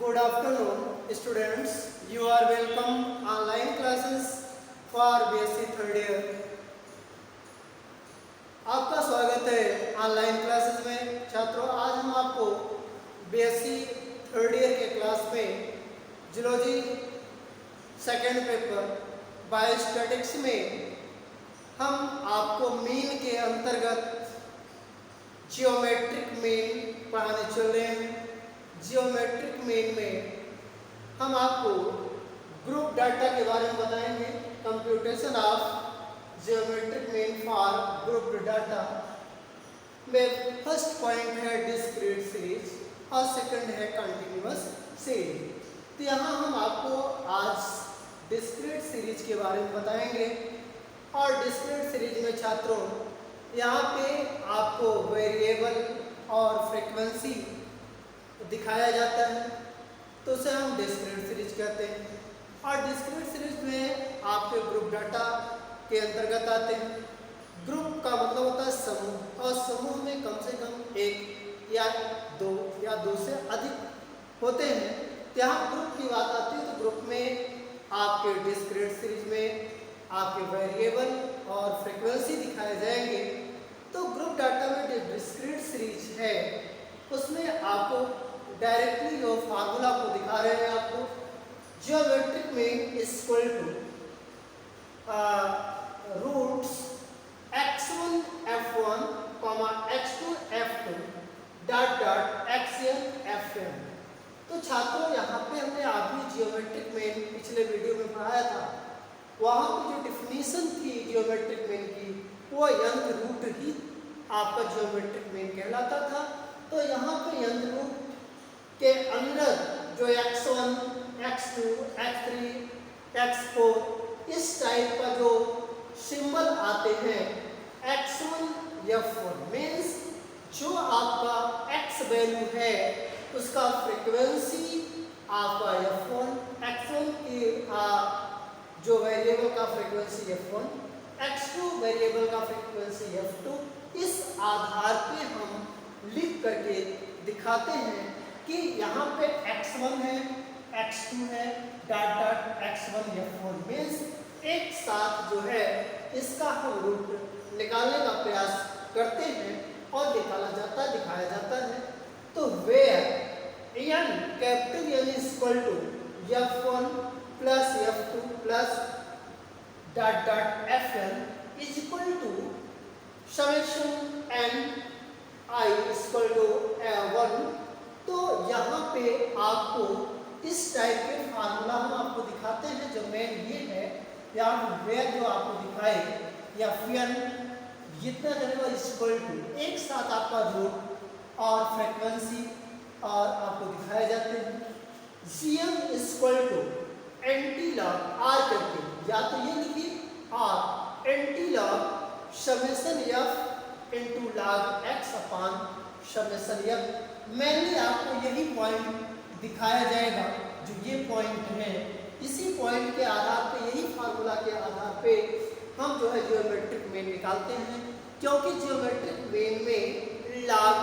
Good afternoon, students. You are welcome online classes for BSc third year. आपका स्वागत है online classes में। छात्रों, आज हम आपको बीएससी थर्ड ईयर के क्लास में जूलॉजी सेकेंड पेपर बायोस्टैटिक्स में हम आपको मीन के अंतर्गत जियोमेट्रिक मीन पढ़ाने चल रहे हैं। जियोमेट्रिक मीन में हम आपको ग्रुप डाटा के बारे में बताएंगे। Computation of geometric mean for group data में फर्स्ट पॉइंट है डिस्क्रीट सीरीज और सेकंड है कंटिन्यूअस सीरीज। तो यहाँ हम आपको आज डिस्क्रीट सीरीज के बारे में बताएंगे। और डिस्क्रीट सीरीज में छात्रों यहाँ पे आपको वेरिएबल और फ्रीक्वेंसी दिखाया जाता है, तो उसे हम डिस्क्रीट सीरीज कहते हैं। और डिस्क्रीट सीरीज में आपके ग्रुप डाटा के अंतर्गत आते हैं। ग्रुप का मतलब होता है समूह, और समूह में कम से कम एक या दो से अधिक होते हैं। तो यहाँ ग्रुप की बात आती है तो ग्रुप में आपके डिस्क्रीट सीरीज में आपके वेरिएबल और फ्रीक्वेंसी दिखाए जाएंगे। तो ग्रुप डाटा में जो डिस्क्रीट सीरीज है उसमें आपको डायरेक्टली जो फार्मूला को दिखा रहे हैं आपको, geometric mean equal to roots x1 f1, x2 f2 dot dot xn fn। तो छात्रों यहाँ पे हमने अभी जियोमेट्रिक मीन पिछले वीडियो में पढ़ाया था। वहाँ की जो डिफिनीशन थी जियोमेट्रिक मीन की, वो यंत्र रूट ही आपका जियोमेट्रिक मीन कहलाता था। तो यहाँ पे यंत्र रूट के अंदर जो x1, x2, x3, x4 इस टाइप का जो सिंबल आते हैं, x1 f1 मीन्स जो आपका x वैल्यू है उसका फ्रीक्वेंसी आपका f1, x1 की जो वेरिएबल का फ्रीक्वेंसी f1, x2 वेरिएबल का फ्रीक्वेंसी f2। इस आधार पे हम लिख करके दिखाते हैं कि यहाँ पे x1 है, x2 है, dot dot x1 f1 means एक साथ जो है इसका हम रूट निकालने का प्रयास करते हैं और निकाला जाता है, दिखाया जाता है। तो where n capital N equal to f1 plus f2 plus dot dot fn is equal to summation n i equal to 1। तो यहाँ पे आपको इस टाइप के फार्मूला हम आपको दिखाते हैं। जो मेन ये है या वेयर जो आपको दिखाए या फिर जितना करेगा इक्वल टू एक साथ आपका रूट और फ्रीक्वेंसी और आपको दिखाए जाते हैं। Cm equal to anti log R करके, या तो ये लिखिए or anti log summation f into log x upon summation f। Mainly आपको यही पॉइंट दिखाया जाएगा जो ये पॉइंट है। इसी पॉइंट के आधार पे, यही फार्मूला के आधार पे हम जो है जियोमेट्रिक मीन निकालते हैं, क्योंकि जियोमेट्रिक मीन में लॉग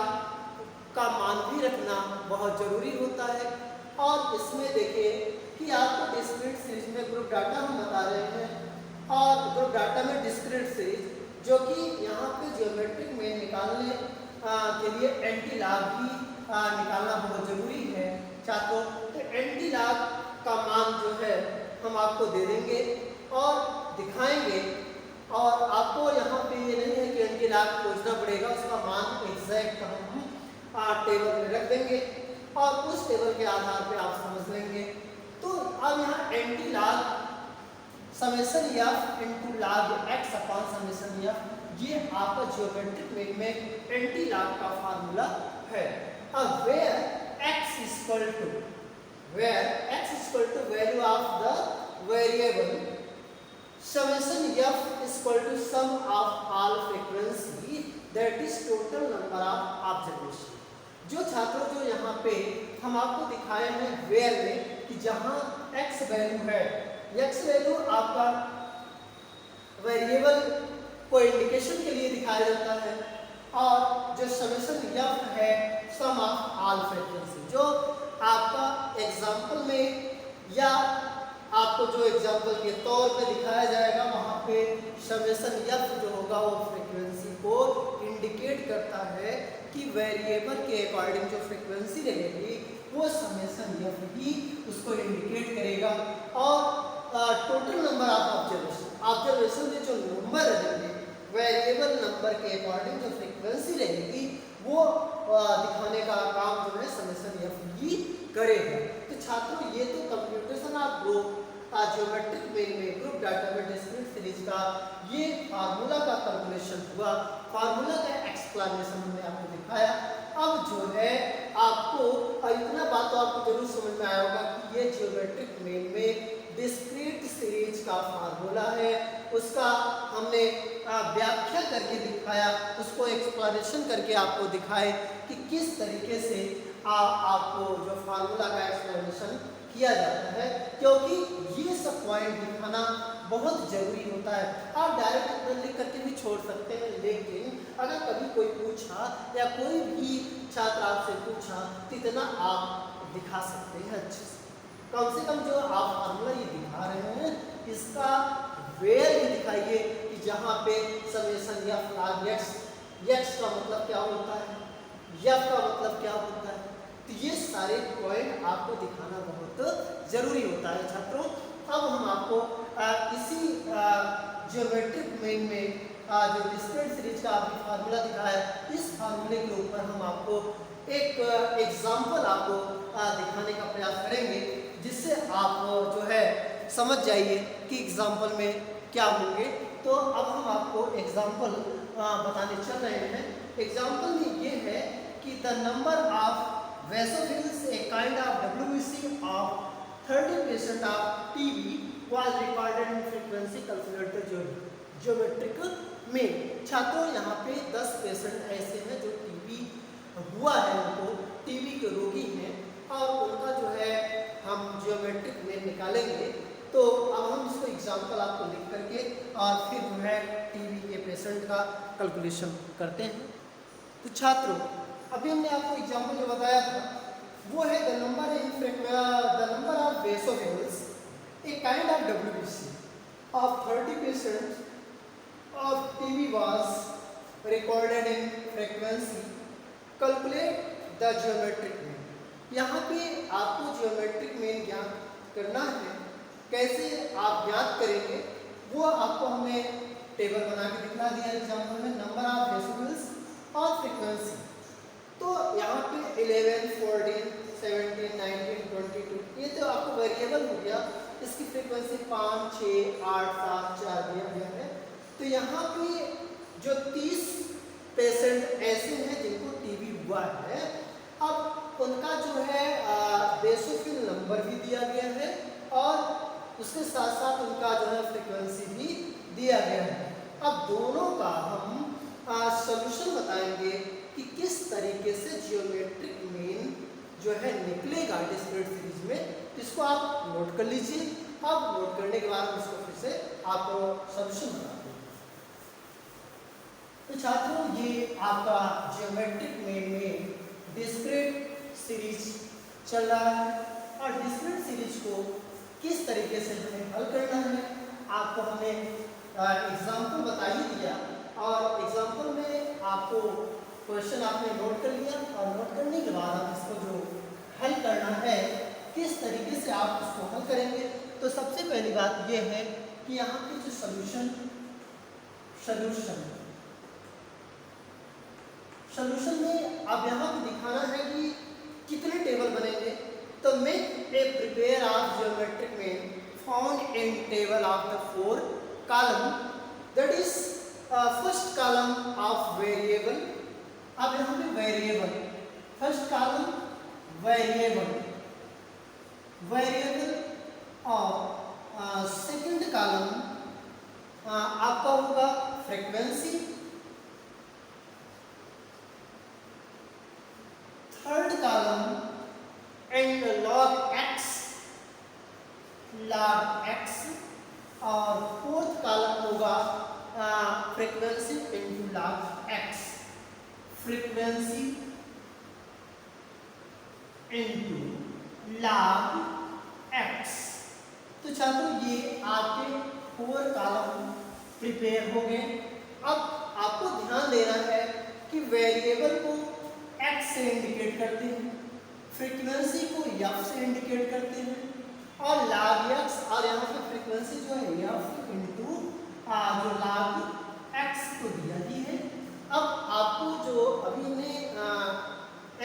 का मान भी रखना बहुत ज़रूरी होता है। और इसमें देखिए कि आपको डिस्क्रीट सीरीज में ग्रुप डाटा हम बता रहे हैं, और ग्रुप डाटा में डिस्क्रीट सीरीज जो कि यहाँ पे जियोमेट्रिक मीन निकालने के लिए एंटी लॉग भी निकालना बहुत ज़रूरी है छात्रों। तो एंटी लॉग का मान जो है हम आपको दे देंगे और दिखाएंगे, और आपको यहाँ पे ये नहीं है कि एंटी लॉग खोजना पड़ेगा, उसका मान एग्जैक्ट हम टेबल में रख देंगे और उस टेबल के आधार पे आप समझ लेंगे। तो अब यहाँ anti log summation f into log x upon summation f, ये आपका जियोमेट्रिक मीन में एंटी लॉग का फार्मूला है। अब where x equal to value of the variable summation f equal to sum of all frequency that is total number of observation. जो छात्रों जो यहाँ पे हम आपको दिखाए हैं वेयर में कि जहाँ x वैल्यू है, x वैल्यू आपका वेरिएबल को इंडिकेशन के लिए दिखाया जाता है, और जो समेशन f है सम ऑफ ऑल फ्रीक्वेंसी, जो आपका एग्जाम्पल में या आपको जो एग्जाम्पल के तौर पे दिखाया जाएगा वहाँ पे समेशन एफ जो होगा वो फ्रीक्वेंसी को इंडिकेट करता है कि वेरिएबल के अकॉर्डिंग जो फ्रीक्वेंसी रहेगी वो समेशन एफ ही उसको इंडिकेट करेगा। और टोटल नंबर ऑफ ऑब्जर्वेशन में जो नंबर रहेंगे वेरिएबल नंबर के अकॉर्डिंग जो फ्रीक्वेंसी रहेगी वो दिखाने का काम जो है समेशन एफ ही करेगा। तो छात्रों ये तो computation of group geometric main में ग्रुप डाटा में डिस्क्रीट सीरीज का ये फार्मूला का कैलकुलेशन हुआ, फार्मूला का एक्सप्लेनेशन हमने आपको दिखाया। अब जो है आपको इतना बात तो आपको जरूर समझ में आया होगा कि ये ज्योमेट्रिक मेन में डिस्क्रीट सीरीज का फार्मूला है, उसका हमने व्याख्या करके दिखाया, उसको एक्सप्लेनेशन करके आपको दिखाए कि किस तरीके से आपको जो फार्मूला का एक्सप्लेनेशन किया जाता है, क्योंकि ये सब पॉइंट दिखाना बहुत जरूरी होता है। आप डायरेक्ट अपना लिख करके भी छोड़ सकते हैं, लेकिन अगर कभी कोई पूछा या कोई भी छात्र आपसे पूछा तो इतना आप दिखा सकते हैं अच्छे से। कम से कम जो आप फार्मूला ये दिखा रहे हैं इसका वेयर भी दिखाइए कि जहाँ पे summation F log x, x का मतलब क्या होता है, एफ का मतलब क्या होता है, तो ये सारे पॉइंट आपको दिखाना बहुत जरूरी होता है छात्रों। अब हम आपको इसी ज्योमेट्रिक मेन में जो डिस्क्रीट सीरीज का आपने फार्मूला दिखाया है, इस फार्मूले के ऊपर हम आपको एक एग्जाम्पल आपको दिखाने का प्रयास करेंगे, जिससे आप जो है समझ जाइए कि एग्जाम्पल में क्या होंगे। तो अब हम आपको एग्जाम्पल बताने चल रहे हैं। एग्जाम्पल में ये है कि the number of Vasophils, a kind of WBC of 30% of TB was recorded in frequency calculator geometric mean। छात्रों यहाँ पे 10 पेशेंट ऐसे हैं जो टीबी हुआ है, उनको टीबी के रोगी हैं और उनका जो है हम जियोमेट्रिक मेन निकालेंगे। तो अब हम इसको एग्जाम्पल आपको लिख करके और फिर जो है टीबी के पेशेंट का कैलकुलेशन करते हैं। तो छात्रों अभी हमने आपको एग्जाम्पल जो बताया था वो है the number of basophils a kind of WBC of 30% of TB was recorded in frequency, calculate the geometric mean. यहाँ पे आपको ज्योमेट्रिक मीन ज्ञात करना है, कैसे आप ज्ञात करेंगे वो आपको हमने टेबल बना के दिखा दिया एग्जाम्पल में। नंबर ऑफ वेसोफिल्स और फ्रीक्वेंसी, तो यहाँ पे 11, 14, 17, 19, 22 ये तो आपको वेरिएबल हो गया, इसकी फ्रीक्वेंसी 5, 6, 8, 7, 4 दिया गया है। तो यहाँ पे जो 30 पेशेंट ऐसे हैं जिनको टीबी हुआ है, अब उनका जो है बेसोफिल नंबर भी दिया गया है और उसके साथ साथ उनका जो है फ्रीक्वेंसी भी दिया गया है। अब दोनों का हम सॉल्यूशन बताएंगे कि किस तरीके से जियोमेट्रिक मीन जो है निकलेगा डिस्क्रीट सीरीज में। इसको आप नोट कर लीजिए। अब नोट करने के बाद इसको फिर से आपको सॉल्यूशन बताते हैं। तो छात्रों ये आपका जियोमेट्रिक मीन में डिस्क्रीट सीरीज चल रहा है और डिस्क्रीट सीरीज को किस तरीके से हमें हल करना है आपको हमने एग्जाम्पल बता ही दिया और एग्जाम्पल में आपको क्वेश्चन आपने नोट कर लिया और नोट करने के बाद आप इसको जो हल करना है किस तरीके से आप उसको हल करेंगे। तो सबसे पहली बात यह है कि यहाँ पे जो सॉल्यूशन में अब यहाँ पे दिखाना है कि कितने टेबल बनेंगे। तो make a prepare of geometric mean found in table of the 4 column, that is first column of variable. अब यहाँ पे वेरिएबल, फर्स्ट कॉलम वेरिएबल और सेकंड कॉलम आपका होगा frequency, third column and log x और fourth column होगा frequency into log x, frequency into log x। तो छात्रों ये आपके 4 कॉलम प्रिपेयर हो गए। अब आपको ध्यान देना है कि वेरिएबल को x से इंडिकेट करते हैं, फ्रीक्वेंसी को f से इंडिकेट करते हैं, और log x, और यहाँ पे फ्रीक्वेंसी जो है f इंटू जो log x को दिया ही है। अब आपको जो अभी ने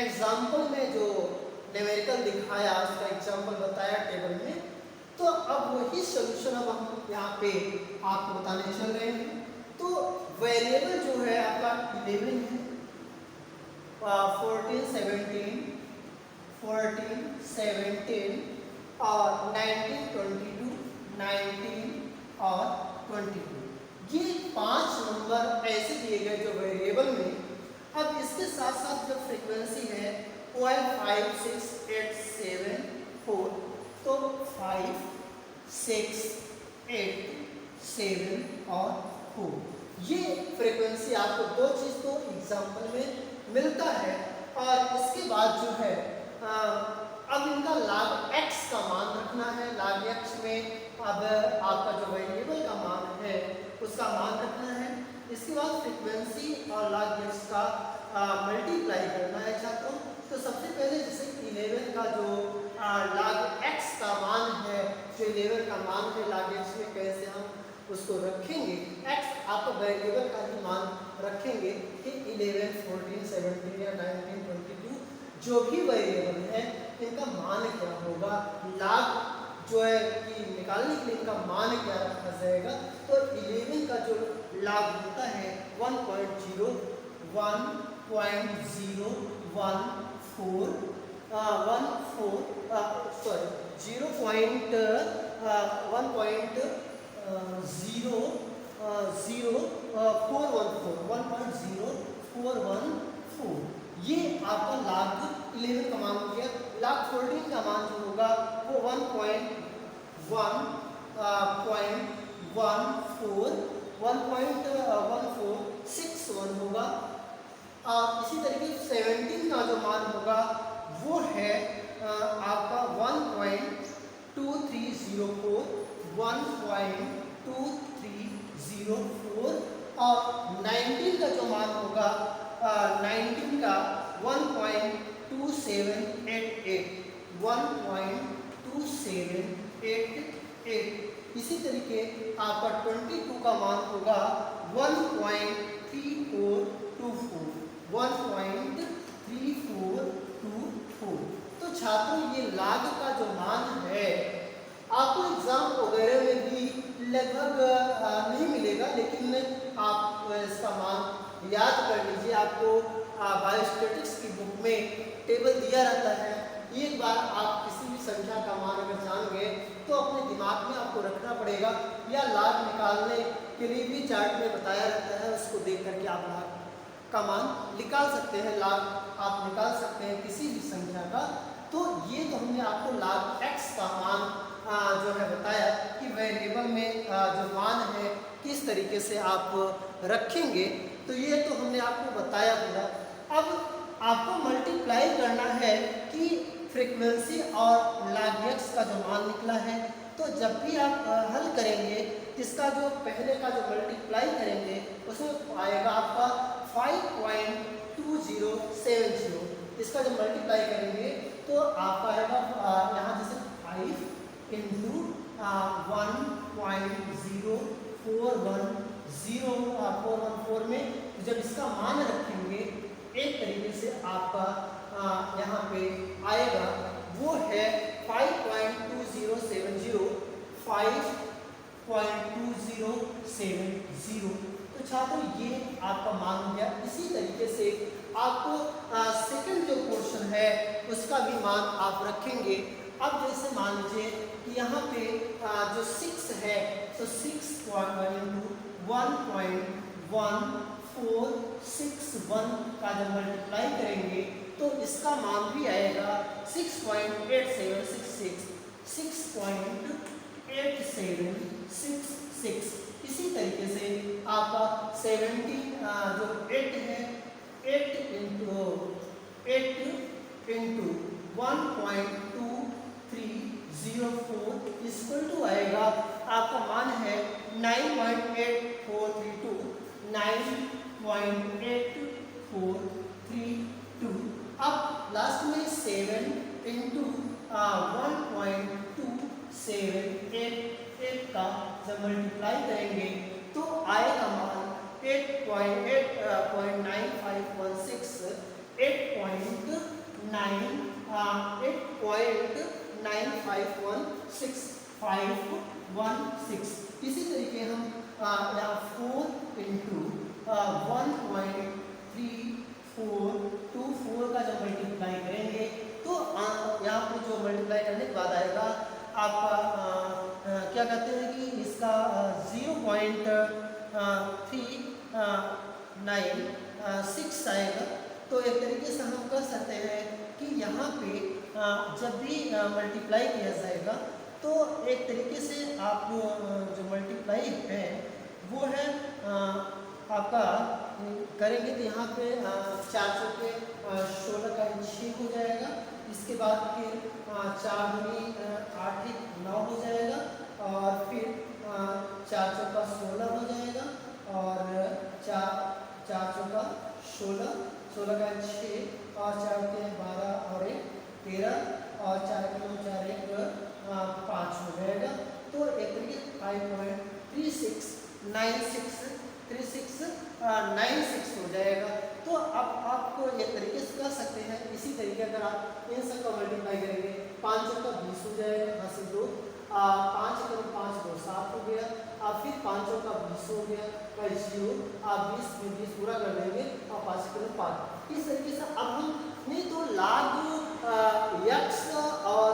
एग्जाम्पल में जो न्यूमेरिकल दिखाया, उसका एग्जाम्पल बताया टेबल में, तो अब वही सोल्यूशन अब हम यहाँ पे आपको बताने चल रहे हैं। तो वेरिएबल जो है आपका 11 है, 14, 17 और 19, 22, 19 और 22, ये 5 नंबर ऐसे दिए गए जो वेरिएबल में। अब इसके साथ साथ जो फ्रीक्वेंसी है वो है 5, 6, 8, 7, 4, तो 5, 6, 8, 7 और 4, ये फ्रीक्वेंसी आपको दो चीज़ तो एग्जाम्पल में मिलता है। और इसके बाद जो है अब इनका log x का मान रखना है। log x में अब आपका जो वेरिएबल का मान है उसका मान रखना है। इसके बाद फ्रीक्वेंसी और log x का मल्टीप्लाई करना है छात्रों। तो सबसे पहले जैसे 11 का जो log x का मान है, जो 11 का मान है log x में कैसे हम उसको रखेंगे, x आपका वेरिएबल का ही मान रखेंगे कि 11, 14, 17 या 19, 22 जो भी वेरिएबल है इनका मान क्या होगा, log जो है कि निकालने के लिए इनका मान क्या रखा जाएगा। तो 11 का जो log होता है 1.0414, ये आपका log 11 का मान हो गया। log 14 का मान जो होगा वो 1.1461 होगा। इसी तरीके 17 का जो मान होगा वो है आपका 1.2304 और 19 का जो मान होगा 19 का 1.2788। इसी तरीके आपका 22 का मान होगा 1.3424। तो छात्रों ये log का जो मान है आपको एग्जाम वगैरह में भी लगभग नहीं मिलेगा, लेकिन आप इसका मान याद कर लीजिए। आपको बायोस्टैटिक्स की बुक में टेबल दिया रहता है। एक बार आप किसी भी संख्या का मान अगर जान गए तो अपने दिमाग में आपको रखना पड़ेगा, या log निकालने के लिए भी चार्ट में बताया रहता है, उसको देख करके आप log का मान निकाल सकते हैं। log आप निकाल सकते हैं किसी भी संख्या का। तो ये तो हमने आपको log x का मान जो है बताया कि वेरिएबल में जो मान है किस तरीके से आप रखेंगे। तो ये तो हमने आपको बताया पूरा। अब आपको मल्टीप्लाई करना है कि फ्रीक्वेंसी और log x का जो मान निकला है। तो जब भी आप हल करेंगे इसका जो पहले का जो मल्टीप्लाई करेंगे उसमें आएगा आपका 5.2070। इसका जब मल्टीप्लाई करेंगे तो आपका आएगा यहाँ जैसे 5 इंटू 1.0414 में जब इसका मान रखेंगे एक तरीके से आपका यहाँ पे आएगा वो है 5.2070। तो छात्रों ये आपका मान हो गया। इसी तरीके से आपको सेकंड जो पोर्शन है उसका भी मान आप रखेंगे। अब जैसे मान लीजिए कि यहाँ पे जो 6 है तो 6.1.1461 का जब मल्टीप्लाई करेंगे तो इसका मान भी आएगा 6.8766। इसी तरीके से आपका 17 जो 8 है 8 इंटू 1.2 9.8432। अब लास्ट में 7 इंटू 1.2788 का जब मल्टीप्लाई करेंगे तो आएगा मान 8.9516 8.9516 इसी तरीके हम यहाँ 4 इंटू 1.3424 का जब मल्टीप्लाई करेंगे तो यहाँ पर जो मल्टीप्लाई करने के बाद आएगा आपका क्या कहते हैं कि इसका 0.396 आएगा। तो एक तरीके से हम कह सकते हैं कि यहाँ पे जब भी मल्टीप्लाई किया जाएगा तो एक तरीके से आप जो मल्टीप्लाई है वो है आपका करेंगे तो यहाँ पे 4 चौके 16 का 6 हो जाएगा। इसके बाद फिर 4 दूनी 8 9 हो जाएगा और फिर 4 चौका 16 हो जाएगा और 4 चौका 16 का 6 और 4 के 12 और 1 13 और 4 के 9 4 1 5 हो जाएगा। तो एक तरीके 5.3696 हो जाएगा। तो अब आपको एक तरीके से कर सकते हैं। इसी तरीके अगर आप इन सब का मल्टीप्लाई करेंगे 5 का 20 हो जाएगा, यहाँ से 2 5 करो 5 2 7 हो गया, अब फिर 5 का 20 हो गया, का 0 आप 20 पूरा कर देंगे और 5 करो 5। इस तरीके से अब हम नहीं तो लाग यक्स और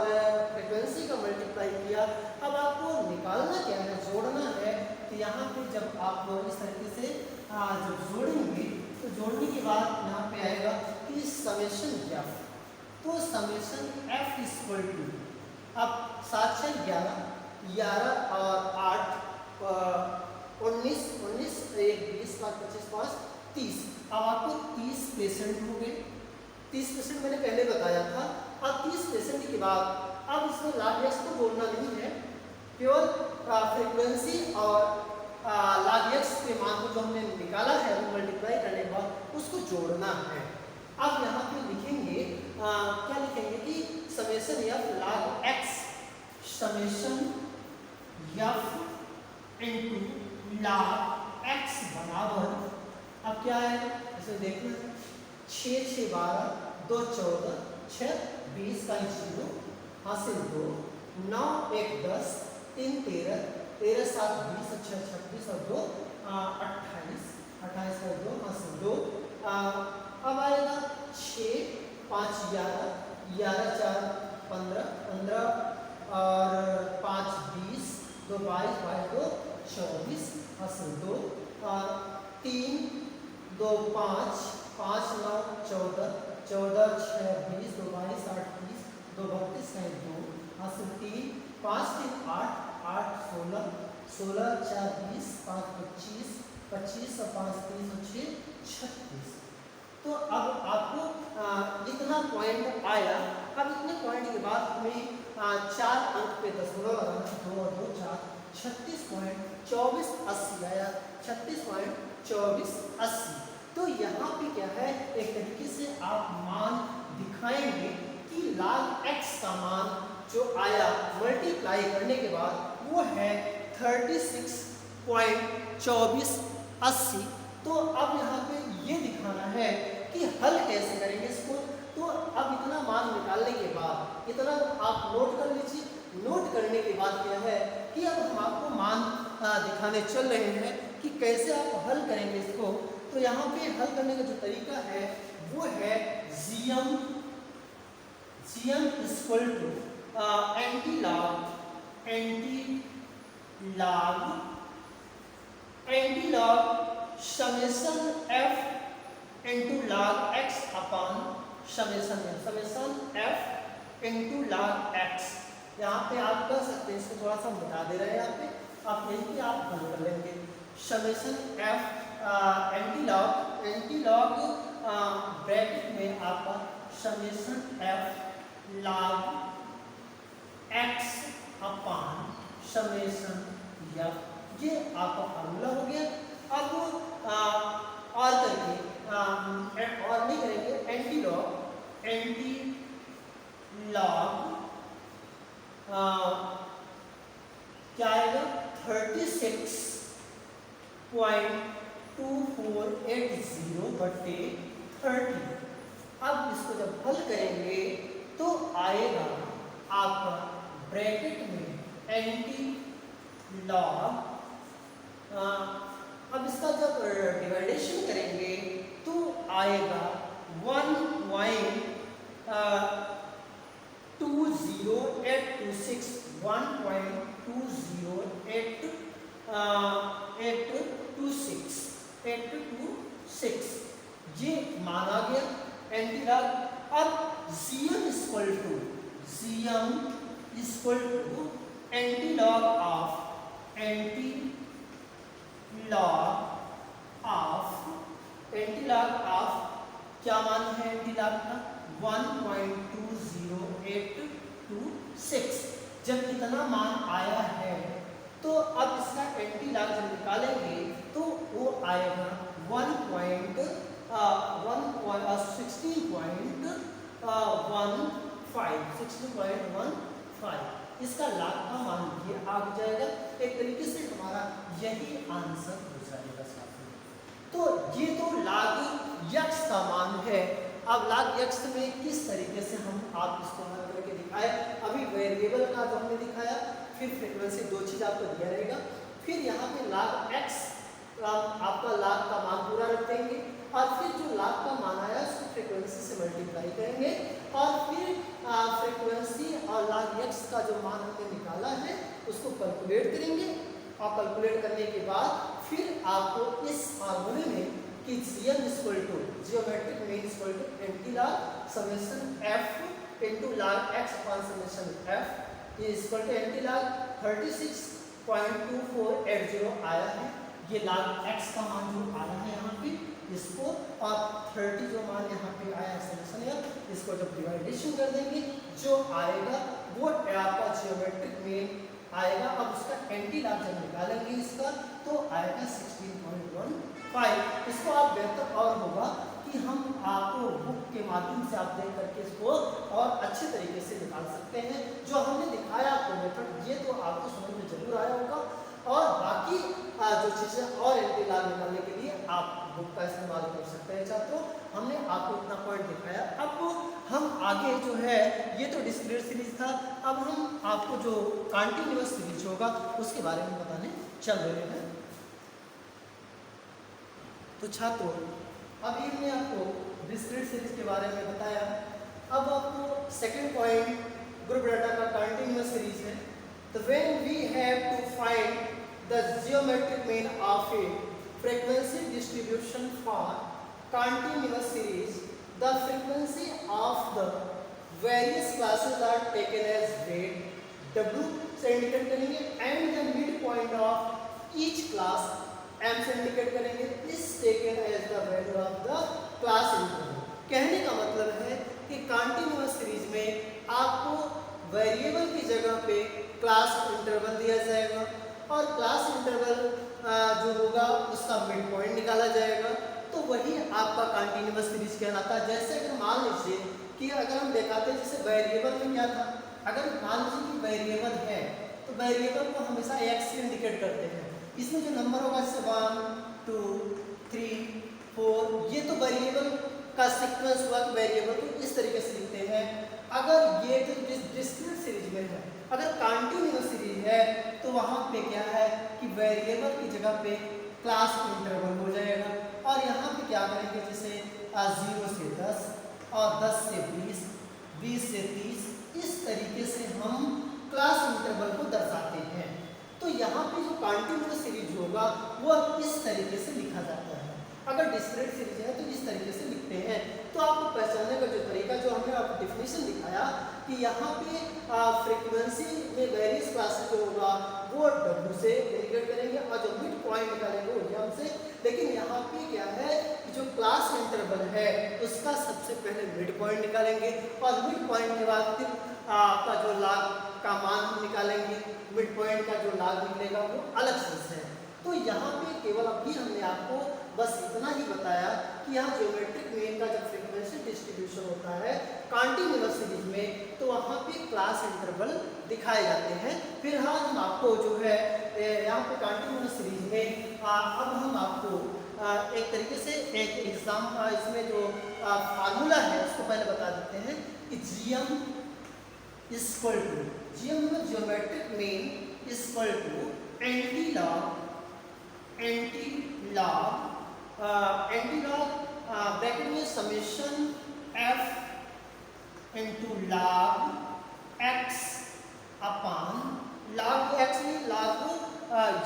फ्रीक्वेंसी का मल्टीप्लाई किया। अब आपको निकालना क्या है, जोड़ना है। तो यहाँ पे जब आप इस तरीके से जब जोड़ेंगे तो जोड़ने के बाद यहाँ पे आएगा कि समेशन एफ। तो समेशन एफ इक्वल टू अब 7 6 11 और 8 19 19 1 20 5 25 5 30। अब आपको 30% हो गए। 30% मैंने पहले बताया था। अब 30% के बाद अब इसमें लॉग एक्स को बोलना नहीं है, केवल फ्रीक्वेंसी और लॉग एक्स के मान को जो हमने निकाला है वो मल्टीप्लाई करने के बाद उसको जोड़ना है। अब यहाँ पे लिखेंगे क्या लिखेंगे कि summation F log x, summation F into log x बराबर अब क्या है इसे देखना है 6 6 12 2 14 6 20 का 0 हासिल 2 9 1 10 3 13 13 7 20 6 26 और 2 28 28 का 2 हासिल 2। अब आएगा 6 5 11 11 4 15 15 और 5 20 2 22 22 24 हासिल 2 3 2 5 5 9 14 14 6 20 2 22 8 30 2 32 है 2 हासिल 3 5 3 8 8 16 16 4 20 5 25 25 और 5 30 और 6 36। तो अब आपको इतना पॉइंट आया। अब इतने पॉइंट के बाद हमें 4 अंक पे दशमलव लगाना 2 और 2 4 36.2480 आया 36.2480। तो यहाँ पे क्या है एक तरीके से आप मान दिखाएंगे कि log x का मान जो आया मल्टीप्लाई करने के बाद वो है 36.2480। तो अब यहाँ पे ये दिखाना है कि हल कैसे करेंगे इसको। तो अब इतना मान निकालने के बाद इतना आप नोट कर लीजिए। नोट करने के बाद क्या है कि अब हम आपको मान दिखाने चल रहे हैं कि कैसे आप हल करेंगे इसको। तो यहाँ पे हल करने का जो तरीका है वो है GM equal to anti log summation f into log x upon summation f into log x। यहाँ पे आप कर सकते हैं, इसको थोड़ा सा बता दे रहे हैं यहाँ पे, आप यही पे आप हल कर लेंगे। Summation f anti log bracket में आपका summation f log x upon summation f, ये आपका फार्मूला हो गया। अब एंटी लॉग क्या आएगा 36.2480/30। अब इसको जब हल करेंगे तो आएगा आपका ब्रैकेट में एंटी लॉग, अब इसका जब डिवाइडेशन करेंगे तो आएगा 1.20826 1.20826 ये माना गया एंटी लॉग। अब Cm equal to anti log of क्या मान है एंटी लॉग का 1.20826। जब इतना मान आया है तो अब इसका एंटी लॉग जब निकालेंगे तो वो आएगा 16.15। इसका लाभ का मान ये आ जाएगा। एक तरीके से हमारा यही आंसर हो जाएगा साथियों। तो ये तो लाग यक्स का मान है। अब लाग यक्स में किस तरीके से हम आप इसको हल करके दिखाए, अभी वेरिएबल का जो हमने दिखाया, फिर फ्रीक्वेंसी, दो चीज आपको दिया रहेगा, फिर यहाँ पे लाग एक्स आपका लाग का मान पूरा रख देंगे और फिर जो लाग का मान आया उसको फ्रीक्वेंसी से मल्टीप्लाई करेंगे और फिर फ्रीक्वेंसी और लाग एक्स का जो मान हमने निकाला है उसको कैलकुलेट करेंगे और कैलकुलेट करने के बाद फिर आपको इस फार्मूले में कि Cm equal to geometric mean equal to anti log summation f into log x upon summation f equal to anti log 36.2480 आया है। ये log x का मान जो आया है यहाँ पे इसको और 30 जो मान यहाँ पे आया समेशन है इसको जब डिवाइडेशन कर देंगे जो आएगा वो आपका जियोमेट्रिक मीन आएगा। अब उसका एंटी लॉग जब निकालेंगे इसका तो आएगा 16.15। इसको आप बेहतर और होगा कि हम आपको बुक के माध्यम से आप देख करके इसको और अच्छे तरीके से निकाल सकते हैं। जो हमने दिखाया आपको मेथड ये तो आपको समझ में जरूर आया होगा और बाकी जो चीज़ें और एंटी लॉग निकालने के लिए आप बुक का इस्तेमाल कर सकते हैं छात्रों। हमने आपको इतना पॉइंट दिखाया। अब हम आगे जो है ये तो डिस्क्रीट सीरीज था, अब हम आपको जो कंटिन्यूअस सीरीज होगा उसके बारे में बताने चल रहे हैं। तो छात्रों अभी हमने आपको डिस्क्रीट सीरीज के बारे में बताया। अब आपको सेकंड पॉइंट ग्रुप डाटा का कंटिन्यूअस सीरीज है। तो when we have to find the geometric mean of a frequency distribution for continuous series, the frequency of the various classes are taken as weight W से indicate करेंगे and the midpoint of each class M से indicate करेंगे is taken as the value of the class interval। कहने का मतलब है कि continuous series में आपको वेरिएबल की जगह पे क्लास इंटरवल दिया जाएगा और क्लास इंटरवल जो होगा उसका मिड पॉइंट निकाला जाएगा। तो वही आपका कंटिन्यूअस सीरीज कहलाता है। जैसे अगर मान लीजिए कि अगर हम दिखाते हैं जैसे वेरिएबल में क्या था, अगर मान लीजिए कि वेरिएबल है तो वेरिएबल को हमेशा x से इंडिकेट करते हैं। इसमें जो नंबर होगा जैसे 1 2 3 4 ये तो वेरिएबल का सीक्वेंस हुआ। तो वेरिएबल को इस तरीके से लिखते हैं। अगर ये जो डिस्क्रीट सीरीज में है, अगर कंटिन्यूअस सीरीज है तो वहाँ पे क्या है कि वेरिएबल की जगह पे क्लास इंटरवल हो जाएगा और यहाँ पे क्या करेंगे जैसे 0 से 10 और 10 से 20 20 से 30 इस तरीके से हम क्लास इंटरवल को दर्शाते हैं। तो यहाँ पे जो कंटिन्यूअस सीरीज होगा वो इस तरीके से लिखा जाता है। अगर डिस्क्रीट सीरीज है तो इस तरीके से लिखते हैं। तो आपको पहचानने का जो तरीका जो हमने आपको डेफिनेशन दिखाया कि यहाँ पे फ्रीक्वेंसी में वेरियस क्लासेस जो होगा वो W से इंडिकेट करेंगे और जो मिड पॉइंट निकालेंगे वो M से। लेकिन यहाँ पे क्या है कि जो क्लास इंटरवल है उसका सबसे पहले मिड पॉइंट निकालेंगे और मिड पॉइंट के बाद फिर आपका जो लाग का मान निकालेंगे। मिड पॉइंट का जो लाग निकलेगा वो अलग चीज़ है। तो यहाँ पे केवल अभी हमने आपको बस इतना ही बताया कि यहाँ ज्योमेट्रिक मीन का जब फ्रीक्वेंसी डिस्ट्रीब्यूशन होता है कंटिन्यूअस सीरीज में, तो वहाँ पे क्लास इंटरवल दिखाए जाते हैं। फिर हाँ, हम आपको जो है यहाँ पे कंटिन्यूअस सीरीज में अब हम आपको एक तरीके से एक एग्जाम इसमें जो फार्मूला है उसको पहले बता देते हैं कि GM इक्वल टू, GM में geometric mean equal to anti log bracket में summation f into log x upon log x में log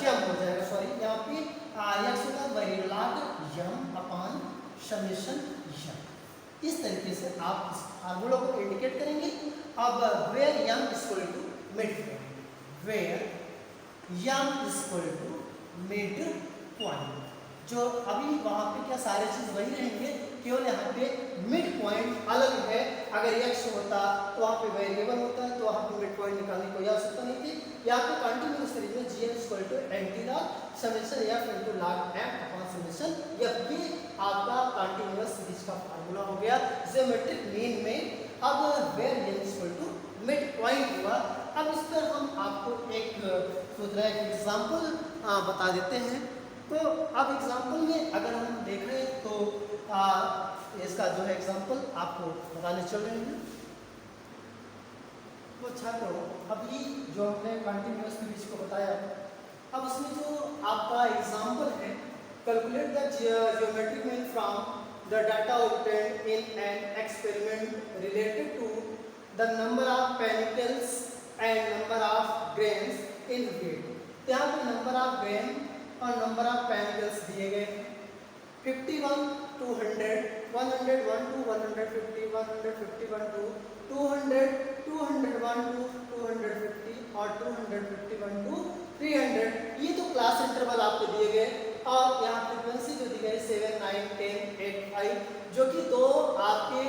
यम हो जाएगा, सॉरी यहाँ पे x होगा वही log यम अपान समेशन यम। इस तरीके से आप इस फार्मूला को इंडिकेट करेंगे। अब where M equal to mid point, where M equal to mid point, जो अभी वहाँ पे क्या सारे चीज वही रहेंगे, केवल यहाँ पे मिड पॉइंट अलग है। अगर x होता तो वहाँ पे वेरिएबल होता है, तो वहाँ पे मिड पॉइंट निकालने की कोई आवश्यकता नहीं थी। यहाँ पे कंटिन्यूअस सीरीज में GM equal to anti log summation f into log m upon summation f, ये आपका कंटिन्यूअस सीरीज का फार्मूला हो गया ज्योमेट्रिक मीन में। अब where m equal to mid point हुआ। अब इस पर हम आपको एक सूत्र एक एग्जांपल बता देते हैं। तो अब एग्जांपल में अगर हम देखें तो इसका जो है एग्जांपल आपको बताने चल रहे हैं। तो छात्रों, अभी जो हमने कंटिन्यूअस सीरीज को बताया, अब उसमें जो आपका एग्जांपल है, calculate the geometric mean from the data obtained in an experiment related to the number of panicles and number of grains in weight। तो यहाँ पे नंबर ऑफ ग्रेन और नंबर ऑफ पेनिकल्स दिए गए हैं, 51, 200, 101 to 150, 151 to 200, 201 to 250 और 251 to 300। ये तो क्लास इंटरवल आपको दिए गए, और यहाँ फ्रीक्वेंसी जो दी गई 7, 9, 10, 8, 5, जो कि दो आपके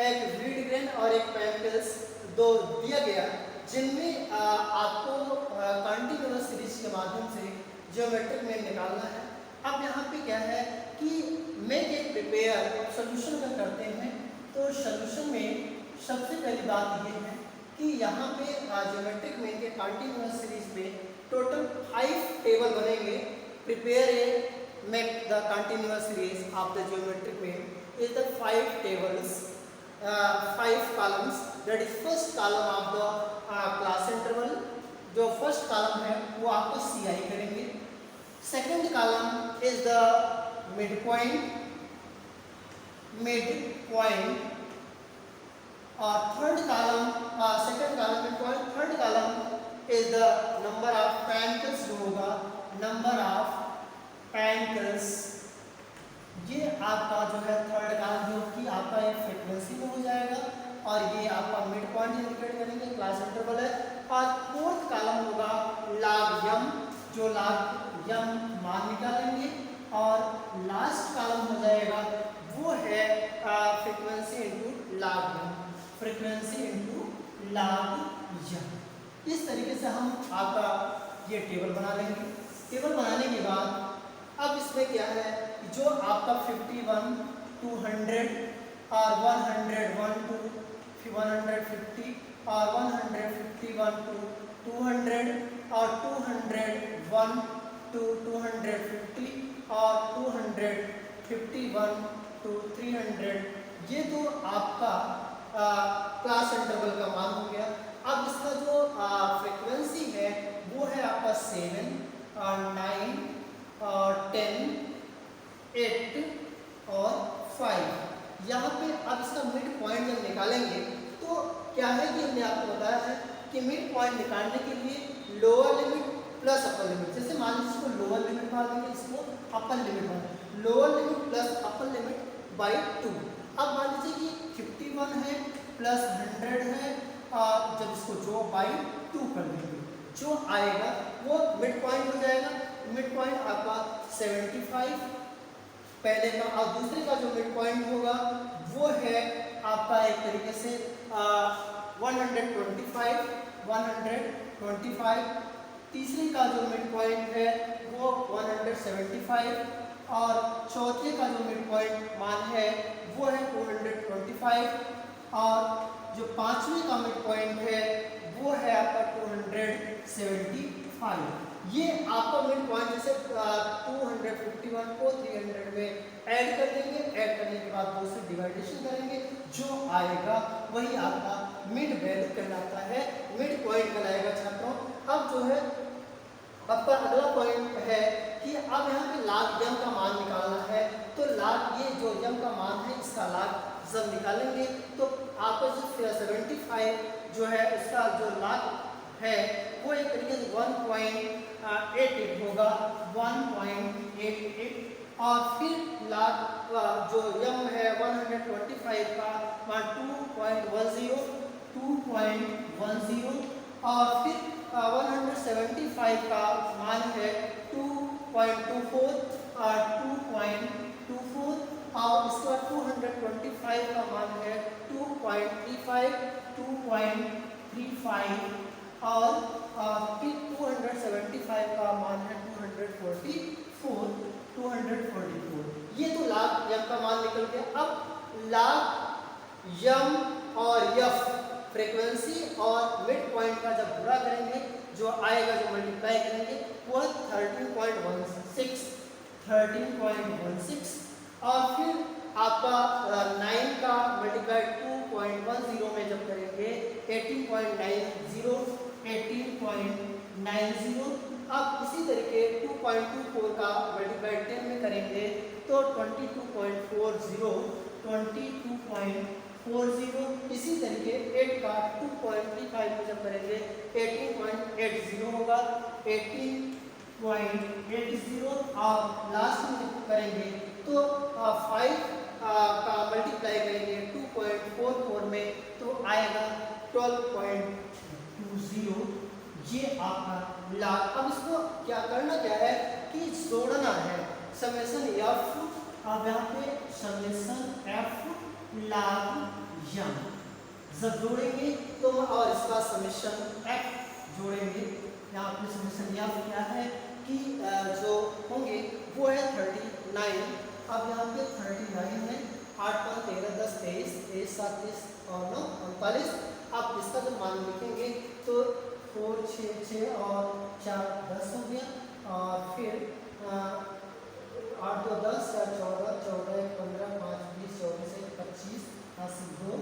एक रीड ग्रेन और एक पेनिकल्स दो दिया गया, जिनमें आपको कंटिन्यूअस सीरीज के माध्यम से ज्योमेट्रिक मीन निकालना है। अब यहाँ पे क्या है कि मेक ए प्रिपेयर सोल्यूशन का करते हैं, तो सोल्यूशन में सबसे पहली बात ये है कि यहाँ पे ज्योमेट्रिक मीन के कंटिन्यूअस सीरीज में टोटल 5 टेबल बनेंगे। Prepare a make the continuous series of the geometric mean is the 5 tables, 5 columns, that is first column of the class interval। जो फर्स्ट कॉलम है वो आपको CI करेंगे। Second column is the mid point, और third column, second column mid point, third column is the number of panicles, जो होगा number of panicles. ये आपका जो है थर्ड कॉलम जो कि आपका एक फ्रीक्वेंसी में हो जाएगा, और ये आपका मिड पॉइंट इंडिकेट करेंगे, क्लास इंटरवल है। और फोर्थ कॉलम होगा log m, जो log m मान निकालेंगे, और लास्ट कॉलम हो जाएगा वो है frequency into log m, frequency into log m। इस तरीके से हम आपका ये टेबल बना लेंगे। टेबल बनाने के बाद अब इसमें क्या है, जो आपका 51, 200 और 101 to 150 और 151 to 200 और 201 to 250 और 251 to 300, ये तो आपका क्लास इंटरवल का मान हो गया। अब इसका जो फ्रीक्वेंसी है वो है आपका 7, 9, 10, 8 और 5। यहाँ पे अब इसका मिड पॉइंट जब निकालेंगे तो क्या है कि हमने आपको बताया है कि मिड पॉइंट निकालने के लिए lower limit plus upper limit, जैसे मान लीजिए इसको लोअर लिमिट मान लेंगे, इसको अपर लिमिट मान लेंगे, lower limit plus upper limit by 2। अब मान लीजिए कि 51 है प्लस 100 है, जब इसको जो बाई 2 कर लेंगे, जो आएगा वो मिड पॉइंट हो जाएगा। मिड पॉइंट आपका 75 पहले का, और दूसरे का जो मिड पॉइंट होगा वो है आपका एक तरीके से 125। तीसरे का जो मिड पॉइंट है वो 175, और चौथे का जो मिड पॉइंट मान है वो है 225 और जो पांचवें का मिड पॉइंट है वो है आपका 275। ये आपका मिड पॉइंट जैसे 251 को 300 में ऐड कर देंगे, ऐड करने के बाद 2 से डिवाइडेशन करेंगे, जो आएगा वही आपका मिड वैल्यू कहलाता है, मिड पॉइंट कहलाएगा छात्रों। अब जो है आपका अगला पॉइंट है कि अब यहाँ पे log m का मान निकालना है। तो log ये जो m का मान है इसका log जब निकालेंगे तो आपको जो 75 जो है उसका जो log है वो एक तरीके से 1.88 होगा, 1.88 और फिर log जो m है 125 का मान 2.10 और फिर 175 का मान है 2.24 और 2.24 और इसके बाद 225 का मान है 2.35 और फिर 275 का मान है 244। ये तो log m का मान निकल गया। अब log m और f फ्रीक्वेंसी और मिड पॉइंट का जब गुणा करेंगे जो आएगा, जो मल्टीप्लाई करेंगे वो 13.16 और फिर आपका 9 का मल्टीप्लाई 2.10 में जब करेंगे 18.90। अब इसी तरीके 2.24 का मल्टीप्लाई 10 में करेंगे तो 22.40। इसी तरीके 8 का 2.35 में जब करेंगे 18.80 होगा, 18.80 और लास्ट में जब करेंगे तो 5 का मल्टीप्लाई करेंगे 2.44 में तो आएगा 12.20। ये आपका log। अब इसको क्या करना क्या है कि जोड़ना है समेशन f। अब यहाँ पे समेशन f log m जब जोड़ेंगे तो और इसका समेशन f जोड़ेंगे, यहाँ पे समेशन f क्या है कि जो होंगे वो है 39। अब यहाँ पे 39 है, 8 5 13 10 23 23 7 30 और 9 39। अब इसका जब मान लिखेंगे तो 4 6 6 और 4 10 हो गया और फिर 8 2 10 4 14 14 15 5 20 24 25 2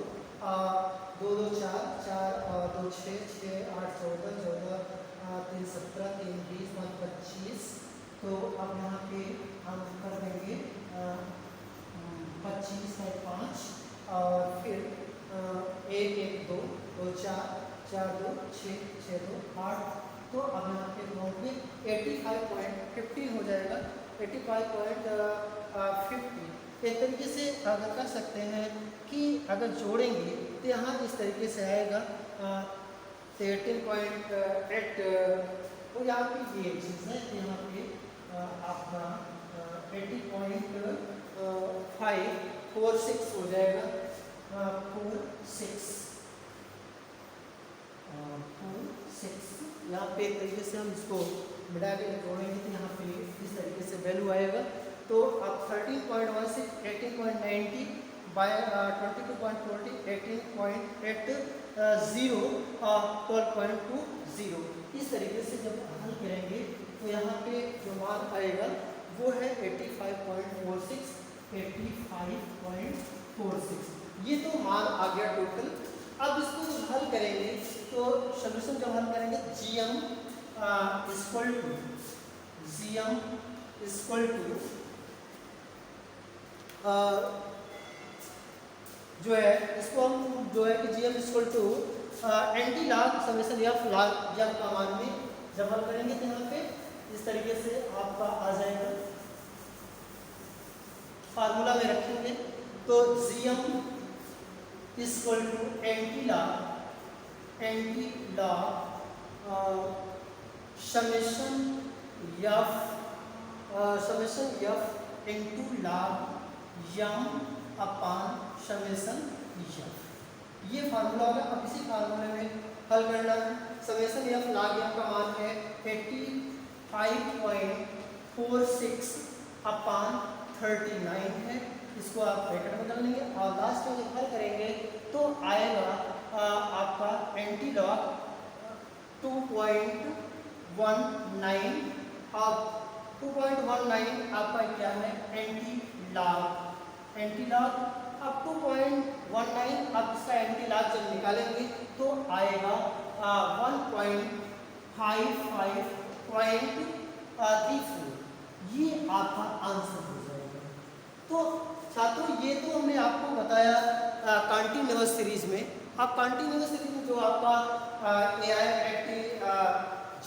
2 2 4 4 2 6 6 8 14 14 3 17 3 20 5 25। तो अब यहाँ पे हम कर देंगे 25 है 5 और फिर 1 1 2 2 4 4 2 6 6 2 8। तो अब यहाँ पे नोट में 85.50 हो जाएगा, 85.50। एक तरीके से अगर कर सकते हैं कि अगर जोड़ेंगे तो यहाँ इस तरीके से आएगा 13.8। तो यहाँ पे ये चीज़ है, यहाँ पे आपका 80.546 हो जाएगा, 46 यहाँ पे एक तरीके से हम इसको मिला के जोड़ेंगे तो यहाँ पे इस तरीके से वैल्यू आएगा। तो अब 13.16 18.90 बाय 22.40 18.80 12.20। इस तरीके से जब हल करेंगे तो यहाँ पे जो मान आएगा वो है 85.46। ये तो मान आ गया टोटल। अब इसको जब हल करेंगे तो सॉल्यूशन जब हल करेंगे gm इक्वल टू जो है इसको हम जो है कि gm equal to anti log summation f log m का मान में जब हल करेंगे तो यहाँ पे इस तरीके से आपका आ जाएगा, फार्मूला में रखेंगे तो gm equal to anti log summation f into log m upon summation f। ये फार्मूला होगा। अब इसी फार्मूले में हल करना है। समेशन f log m का मान है 85.46 अपान 39 है, इसको आप ब्रैकेट में डाल लेंगे और लास्ट में जब हल करेंगे तो आएगा आपका एंटीलॉग 2.19। अब 2.19 आपका क्या है एंटीलॉग। अब 2.19 अब इसका एंटीलॉग जब निकालेंगे तो आएगा 1.55.34। ये आपका आंसर हो जाएगा। तो छात्रों ये तो हमने आपको बताया कंटिन्यूअस सीरीज में। अब कंटिन्यूअस सीरीज में जो आपका AIFT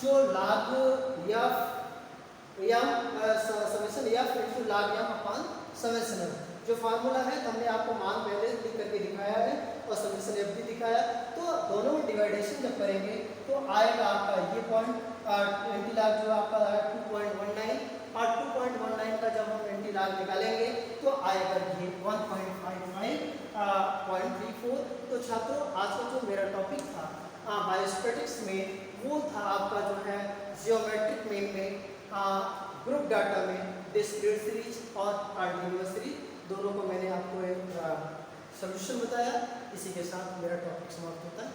जो log summation F into log M upon summation F जो फार्मूला है तो हमने आपको मान पहले लिख करके दिखाया है और समेशन F भी दिखाया। तो दोनों में डिवाइडेशन जब करेंगे तो आएगा आपका ये पॉइंट एंटीलॉग जो आपका 2.19 और 2.19 का जब हम एंटीलॉग निकालेंगे तो आएगा ये 1.55.34। तो छात्रों आज का जो मेरा टॉपिक था बायोस्टैटिक्स में वो था आपका जो है जियोमेट्रिक मीन में ग्रुप डाटा में डिस्क्रीट सीरीज और कंटिन्यूअस सीरीज दोनों को मैंने आपको एक सॉल्यूशन बताया। इसी के साथ मेरा टॉपिक समाप्त होता है।